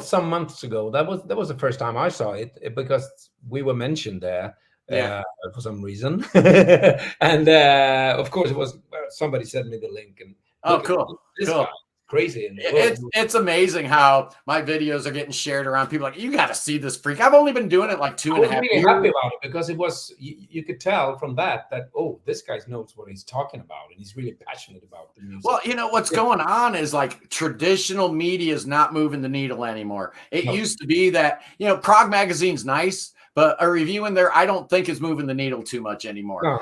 some months ago. That was the first time I saw it because we were mentioned there for some reason. And of course it was somebody sent me the link and cool. Guy, crazy. It's amazing how my videos are getting shared around. People are like, you got to see this freak. I've only been doing it like 2.5 years. I was really happy about it because it was you could tell from that this guy knows what he's talking about and he's really passionate about the music. Well, what's going on is traditional media is not moving the needle anymore. It used to be that Prog Magazine's nice, but a review in there I don't think is moving the needle too much anymore.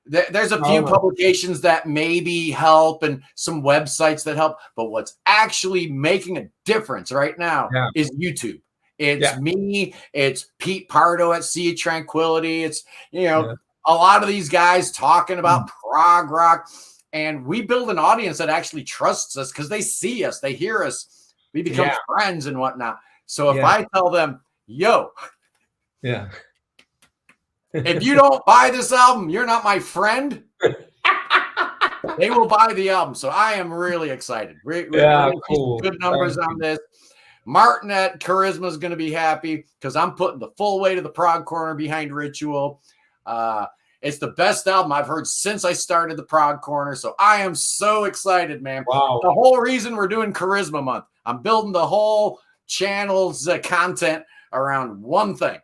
There's a few publications that maybe help and some websites that help, but what's actually making a difference right now is YouTube. It's me, it's Pete Pardo at Sea of Tranquility. It's, a lot of these guys talking about prog rock, and we build an audience that actually trusts us because they see us, they hear us, we become friends and whatnot. So if I tell them, if you don't buy this album, you're not my friend. They will buy the album. So I am really excited. Cool. Good numbers on this. Martin at Charisma is going to be happy because I'm putting the full weight of the Prog Corner behind Ritual. It's the best album I've heard since I started the Prog Corner. So I am so excited, man. Wow. The whole reason we're doing Charisma Month. I'm building the whole channel's content around one thing.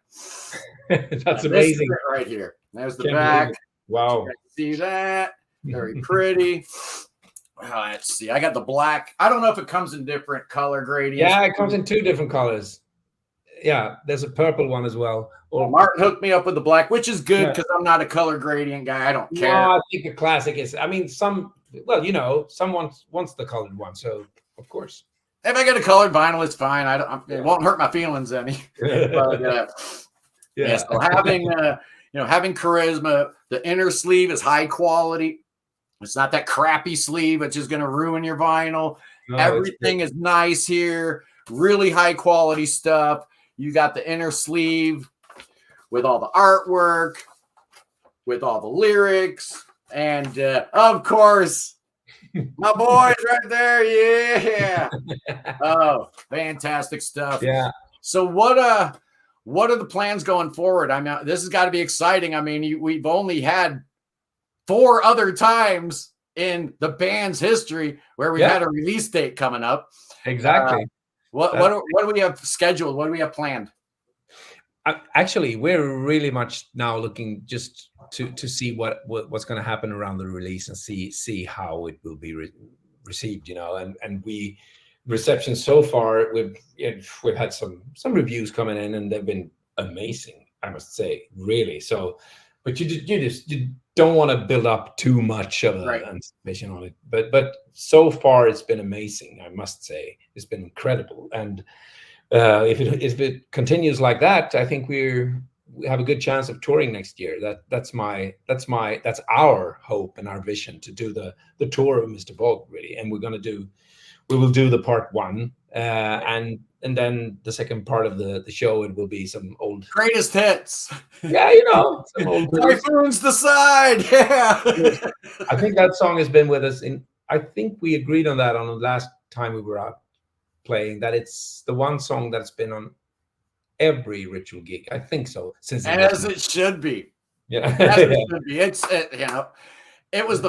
That's amazing. Right here. There's the back. Wow. See that? Very pretty. Let's see. I got the black. I don't know if it comes in different color gradients. Yeah, it comes in 2 different colors. Yeah, there's a purple one as well. Well, Martin hooked me up with the black, which is good because I'm not a color gradient guy. I don't care. No, I think a classic is. I mean, someone wants the colored one, so of course. if I get a colored vinyl, it's fine. It won't hurt my feelings any. But, so having having charisma, the inner sleeve is high quality. It's not that crappy sleeve, which is going to ruin your vinyl. No, everything is nice here. Really high quality stuff. You got the inner sleeve with all the artwork, with all the lyrics, and of course, my boys right there. Yeah. Oh, fantastic stuff. Yeah. So what are the plans going forward? I mean, this has got to be exciting. I mean, we've only had 4 other times in the band's history where we've had a release date coming up. Exactly. What do we have scheduled? What do we have planned? Actually, we're really much now looking just to see what's going to happen around the release and see how it will be received, and reception so far, we've had some reviews coming in, and they've been amazing, I must say, really. So, but you don't want to build up too much of anticipation on it. But so far, it's been amazing, I must say. It's been incredible, and if it continues like that, I think we have a good chance of touring next year. That's our hope and our vision, to do the tour of Mr. Bogd, really. And we will do the part 1, and then the second part of the show, it will be some old greatest hits. Yeah, some old Typhoons Decide. Yeah. I think that song has been with us I think we agreed on that on the last time we were out playing, that it's the one song that's been on every Ritual gig. I think so. As it should be. Yeah. As it should be. It was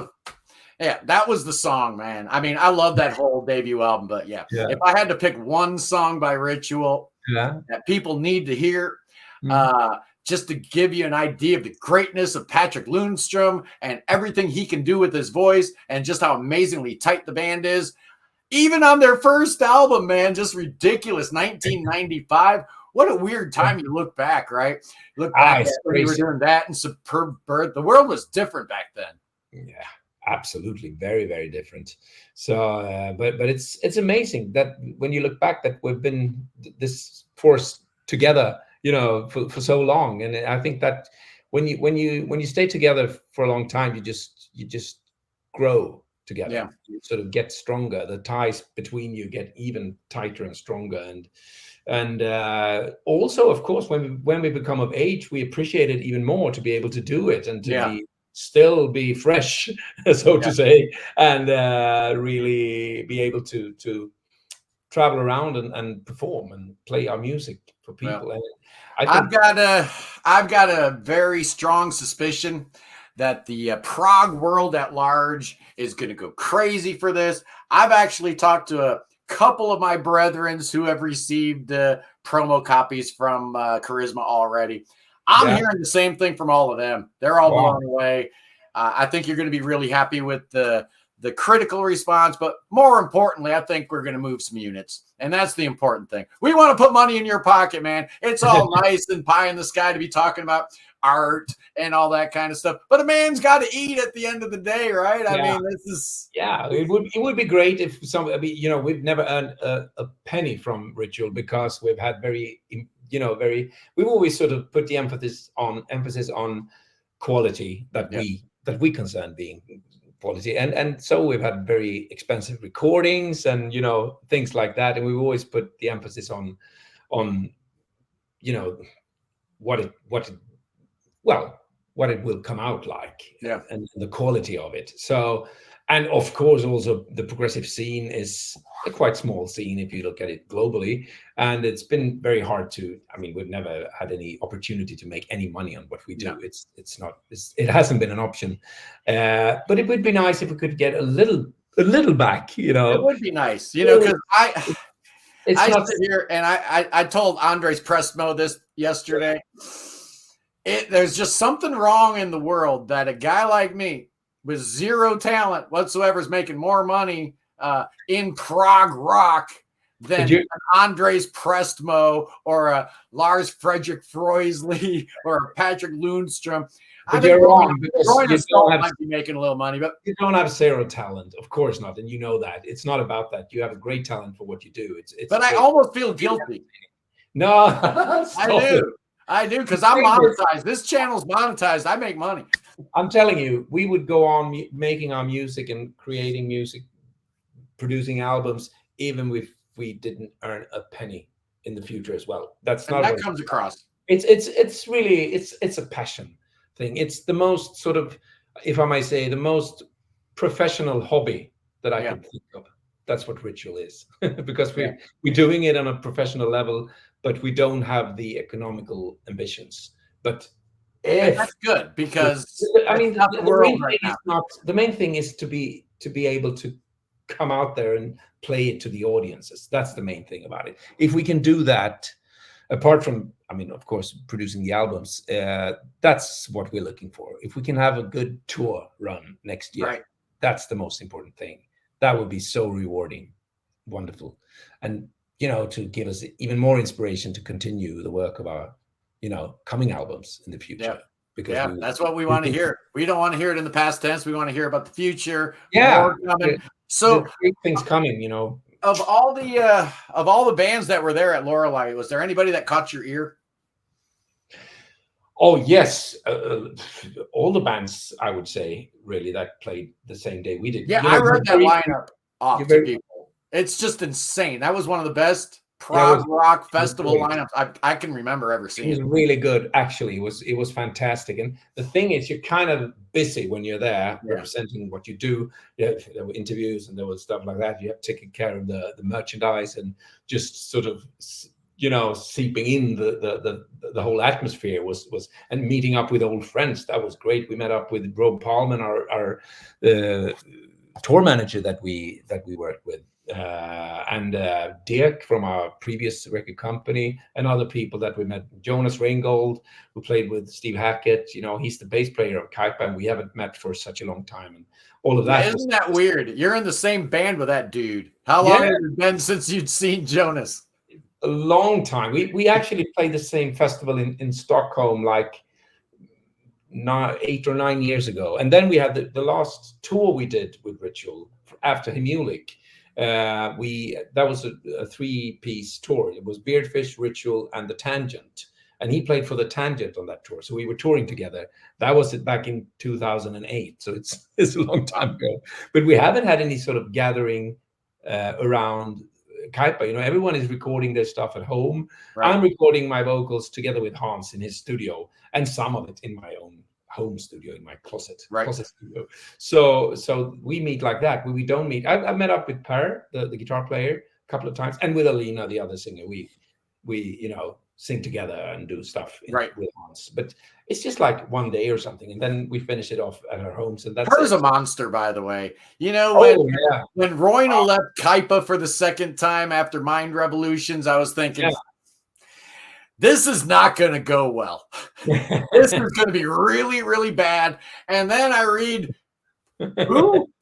that was the song, man. I mean, I love that whole debut album, but if I had to pick one song by Ritual that people need to hear, just to give you an idea of the greatness of Patrik Lundström and everything he can do with his voice, and just how amazingly tight the band is. Even on their first album, man, just ridiculous. 1995. What a weird time. You look back, right? You look back when you were doing that and Superb Bird. The world was different back then. Yeah, absolutely. Very, very different. So, but it's amazing that when you look back, that we've been this force together, for so long. And I think that when you stay together for a long time, you just grow together. Yeah. You sort of get stronger. The ties between you get even tighter and stronger. And also, of course, when we become of age, we appreciate it even more to be able to do it and to still be fresh, so to say, and really be able to travel around and perform and play our music for people. Well, and I think I've got a very strong suspicion that the prog world at large is going to go crazy for this. I've actually talked to a couple of my brethren who have received promo copies from Charisma already. I'm hearing the same thing from all of them. They're all blown away. I think you're going to be really happy with the critical response, but more importantly, I think we're going to move some units, and that's the important thing. We want to put money in your pocket, man. It's all nice and pie in the sky to be talking about art and all that kind of stuff, but a man's got to eat at the end of the day, right? I mean, this is it would be great if we've never earned a penny from Ritual, because we've had we've always sort of put the emphasis on quality that we concern being quality, and so we've had very expensive recordings and things like that, and we've always put the emphasis on what it will come out like, and the quality of it. So, and of course, also the progressive scene is a quite small scene if you look at it globally, and it's been very hard to. I mean, we've never had any opportunity to make any money on what we do. It hasn't been an option, but it would be nice if we could get a little back. It would be nice, because I sit here and I told Andres Presmo this yesterday. There's just something wrong in the world that a guy like me with zero talent whatsoever is making more money in prog rock than an Andres Prestmo or a Lars Fredrik Freusley or a Patrik Lundström. But you're wrong, because might be making a little money, but you don't have zero talent, of course not, and you know that. It's not about that. You have a great talent for what you do. It's but I almost feel guilty. No, I do, because I'm monetized. This channel's monetized. I make money. I'm telling you, we would go on making our music and creating music, producing albums, even if we didn't earn a penny in the future as well. That's not that comes across. It's really it's a passion thing. It's the most sort of, if I may say, the most professional hobby that I can think of. That's what Ritual is, because we're doing it on a professional level, but we don't have the economical ambitions. But that's good, because I mean, the main thing is to be able to come out there and play it to the audiences. That's the main thing about it. If we can do that, apart from, I mean, of course, producing the albums, that's what we're looking for. If we can have a good tour run next year, that's the most important thing. That would be so rewarding, wonderful, and to give us even more inspiration to continue the work of our, coming albums in the future. Because that's what we want to hear. We don't want to hear it in the past tense. We want to hear about the future. Yeah, so great things coming. Of all the bands that were there at Laurelai, was there anybody that caught your ear? Oh yes, all the bands, I would say, really, that played the same day we did. Yeah, I read that lineup off to people. It's just insane. That was one of the best prog rock festival lineups I can remember ever seeing. It was really good, actually. It was fantastic. And the thing is, you're kind of busy when you're there representing what you do. There were interviews and there was stuff like that. You have taken care of the merchandise and just sort of seeping in the whole atmosphere was and meeting up with old friends. That was great. We met up with Rob Palman, our tour manager that we worked with, and Dirk from our previous record company, and other people that we met. Jonas Reingold, who played with Steve Hackett. He's the bass player of Kaipa, and we haven't met for such a long time. And all of that. Isn't that weird? You're in the same band with that dude. How long has it been since you'd seen Jonas? A long time. We actually played the same festival in Stockholm like 8 or 9 years ago, and then we had the last tour we did with Ritual after Hemulik. That was a 3-piece tour. It was Beardfish, Ritual, and the Tangent, and he played for the Tangent on that tour. So we were touring together. That was back in 2008. So it's a long time ago. But we haven't had any sort of gathering around Kaipa. Everyone is recording their stuff at home. I'm recording my vocals together with Hans in his studio, and some of it in my own home studio, in my closet studio. So we meet like that. We don't meet. I've met up with Per, the guitar player, a couple of times, and with Alina, the other singer. We sing together and do stuff with Hans. But it's just like one day or something, and then we finish it off at our homes. And that's Per's a monster, by the way. When Royna left Kaipa for the second time after Mind Revolutions, I was thinking, this is not going to go well. This is going to be really, really bad. And then I read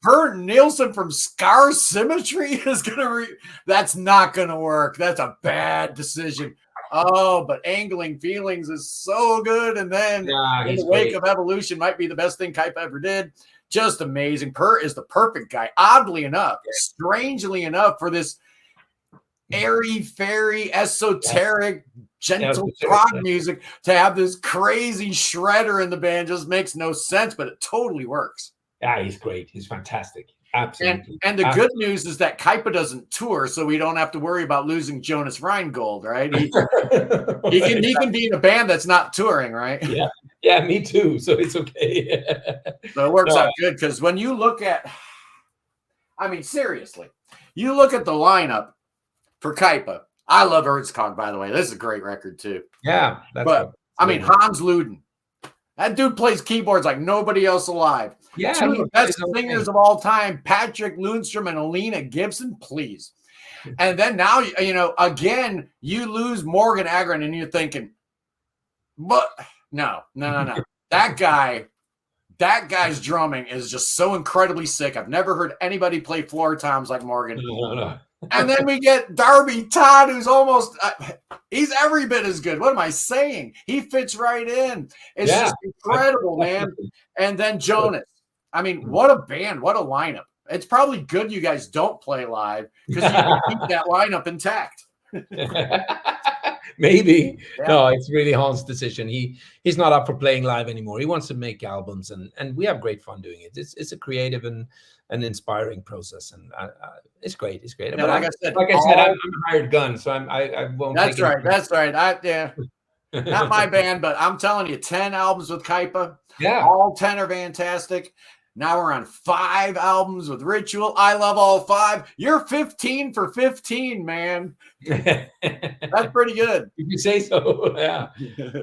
Per Nielsen from Scar Symmetry is going to that's not going to work. That's a bad decision. Oh, but Angling Feelings is so good. And then in the wake of Evolution might be the best thing Kaipa ever did. Just amazing. Per is the perfect guy. Oddly enough, strangely enough, for this airy, fairy, esoteric, gentle prog music, to have this crazy shredder in the band just makes no sense, but it totally works. Yeah, he's great. He's fantastic. Absolutely. And the good news is that Kaipa doesn't tour, so we don't have to worry about losing Jonas Reingold, right? He can be in a band that's not touring, right? Yeah, me too. So it's okay. So it works out good, because when you look at, seriously, you look at the lineup for Kaipa. I love Erzkog, by the way. This is a great record too. Yeah, Hans Luden. That dude plays keyboards like nobody else alive. Yeah, two of the best singers of all time, Patrik Lundström and Alina Gibson, please. And then now, again, you lose Morgan Agron, and you're thinking, but no. That guy's drumming is just so incredibly sick. I've never heard anybody play floor toms like Morgan. No. And then we get Darby Todd, who's almost, he's every bit as good. What am I saying? He fits right in. It's just incredible, man. And then Jonas. I mean, what a band, what a lineup. It's probably good you guys don't play live because you can keep that lineup intact. Maybe. Yeah. No, it's really Hans' decision. He's not up for playing live anymore. He wants to make albums, and we have great fun doing it. It's a creative and an inspiring process, and it's great. It's great. Yeah, but like I said, I'm a hired gun, so I won't. That's right. That's right. Not my band, but I'm telling you, 10 albums with Kaipa. Yeah, all 10 are fantastic. Now we're on 5 albums with Ritual. I love all 5. You're 15 for 15, man. That's pretty good. If you say so. Yeah.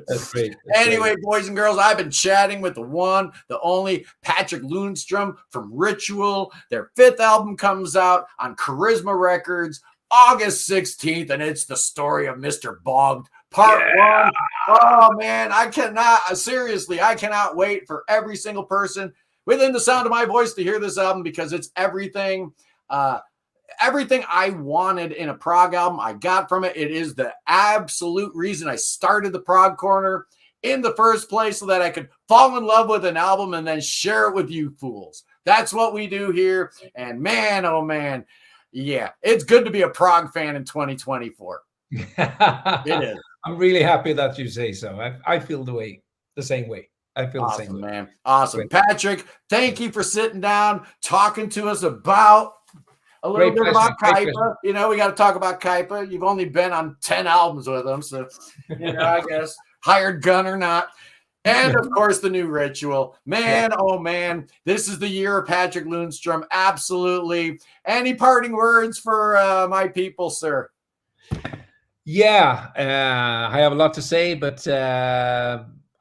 That's great. Anyway, boys and girls, I've been chatting with the one, the only Patrik Lundström from Ritual. Their 5th album comes out on Charisma Records August 16th, and it's the story of Mr. Bogd. Part 1. Oh, man, I cannot wait for every single person within the sound of my voice to hear this album because it's everything I wanted in a prog album. I got from it. It is the absolute reason I started the Prog Corner in the first place, so that I could fall in love with an album and then share it with you fools. That's what we do here. And man, oh man, yeah, it's good to be a prog fan in 2024. It is. I'm really happy that you say so. I feel the same way. I feel awesome, the same way. Man. Awesome. Great. Patrik, thank you for sitting down, talking to us about a little bit about Kaipa. You know, we got to talk about Kaipa. You've only been on 10 albums with them, so, you know, I guess hired gun or not. And, of course, the new Ritual. Man, oh, man, this is the year of Patrik Lundström. Absolutely. Any parting words for my people, sir? Yeah, I have a lot to say, but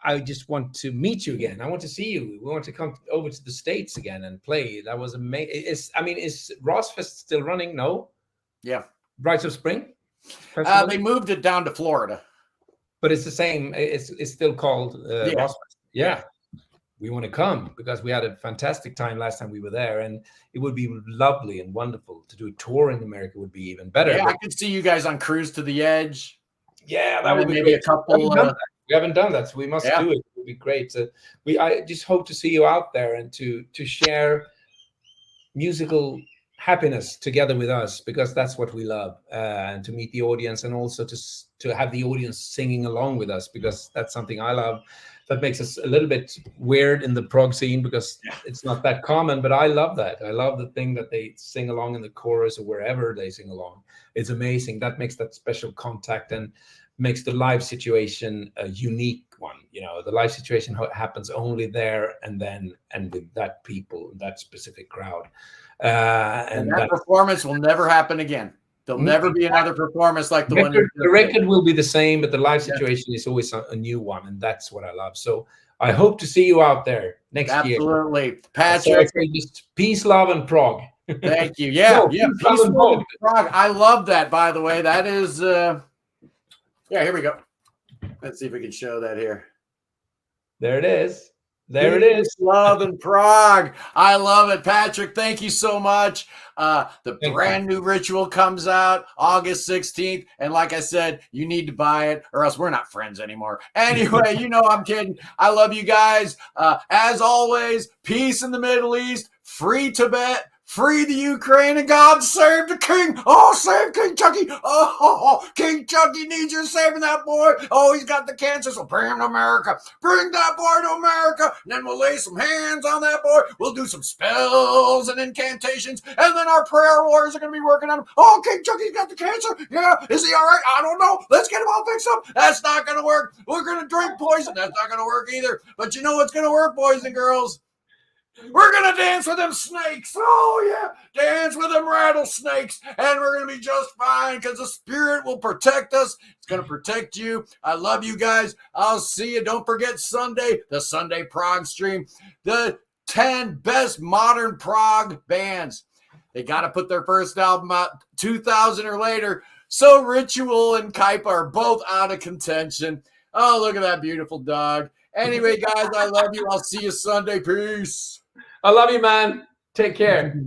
I just want to meet you again. I want to see you. We want to come over to the States again and play. That was amazing. Is Rossfest still running? No. Yeah. Brights of Spring? They moved it down to Florida. But it's the same. It's still called Rossfest. Yeah. We want to come because we had a fantastic time last time we were there, and it would be lovely and wonderful to do a tour in America. Would be even better. Yeah, I could see you guys on Cruise to the Edge. Yeah, that would be maybe great. A couple. We haven't done that, so we must do it. It would be great. So I just hope to see you out there and to share musical happiness together with us, because that's what we love, and to meet the audience, and also to have the audience singing along with us, because that's something I love. That makes us a little bit weird in the prog scene because it's not that common, but I love that. I love the thing that they sing along in the chorus or wherever they sing along. It's amazing. That makes that special contact and makes the live situation a unique one. You know, the live situation happens only there and then, and with that people, that specific crowd. And that performance will never happen again. There'll never be another performance like the one. The record will be the same, but the live situation is always a new one, and that's what I love. So I hope to see you out there next year. Absolutely, Patrik. Just peace, love, and prog. Thank you. Yeah, peace, love, and prog. I love that. By the way, that is. Yeah, here we go. Let's see if we can show that here. There it is. There it is. Love and Prog. I love it. Patrik, thank you so much. The brand new Ritual comes out August 16th. And like I said, you need to buy it or else we're not friends anymore. Anyway, you know I'm kidding. I love you guys. As always, peace in the Middle East, free Tibet, free the Ukraine, and God save the king. Oh, save King Chucky. Oh, King Chucky needs you saving that boy. Oh, he's got the cancer, so bring him to America. Bring that boy to America. And then we'll lay some hands on that boy. We'll do some spells and incantations. And then our prayer warriors are going to be working on him. Oh, King Chucky's got the cancer. Yeah, is he all right? I don't know. Let's get him all fixed up. That's not going to work. We're going to drink poison. That's not going to work either. But you know what's going to work, boys and girls? We're going to dance with them snakes. Oh, yeah. Dance with them rattlesnakes. And we're going to be just fine because the Spirit will protect us. It's going to protect you. I love you guys. I'll see you. Don't forget Sunday, the Sunday Prog stream. The 10 best modern prog bands. They got to put their first album out 2000 or later. So Ritual and Kaipa are both out of contention. Oh, look at that beautiful dog. Anyway, guys, I love you. I'll see you Sunday. Peace. I love you, man. Take care.